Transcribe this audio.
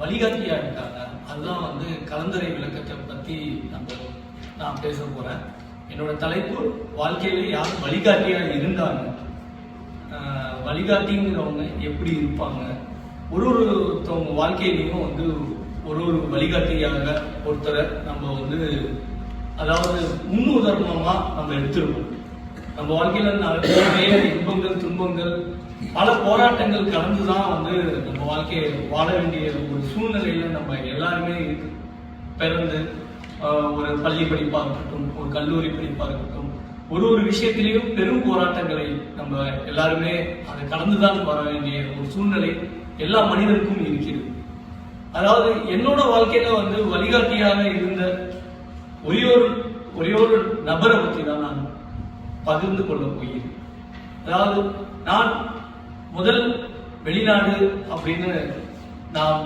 வழிகாட்டியா இருக்காங்க. அதுதான் கலந்தரை விளக்கத்தை பத்தி நான் பேச போறேன். என்னோட தலைப்பு வாழ்க்கையில யாரும் வழிகாட்டியா இருந்தாங்க, வழிகாட்டிங்கிறவங்க எப்படி இருப்பாங்க, ஒருத்தவங்க வாழ்க்கையிலையும் ஒரு வழிகாட்டியாக ஒருத்தரை நம்ம அதாவது முன்னுதாரணமா நம்ம எடுத்துருக்கோம். நம்ம வாழ்க்கையில நிறைய இன்பங்கள் துன்பங்கள் பல போராட்டங்கள் கடந்துதான் நம்ம வாழ்க்கையை வாழ வேண்டிய ஒரு சூழ்நிலையில நம்ம எல்லாருமே பிறந்து ஒரு பள்ளி படிப்பா இருக்கட்டும், ஒரு கல்லூரி படிப்பா இருக்கட்டும், ஒரு விஷயத்திலையும் பெரும் போராட்டங்களை நம்ம எல்லாருமே அதை கடந்துதான் வர வேண்டிய ஒரு சூழ்நிலை எல்லா மனிதருக்கும் இருக்கிறது. அதாவது என்னோட வாழ்க்கையில வழிகாட்டியாக இருந்த ஒரே ஒரு நபரை பற்றி தான் நான் பகிர்ந்து கொள்ள போகிறேன். அதாவது நான் முதல் வெளிநாடு அப்படின்னு நான்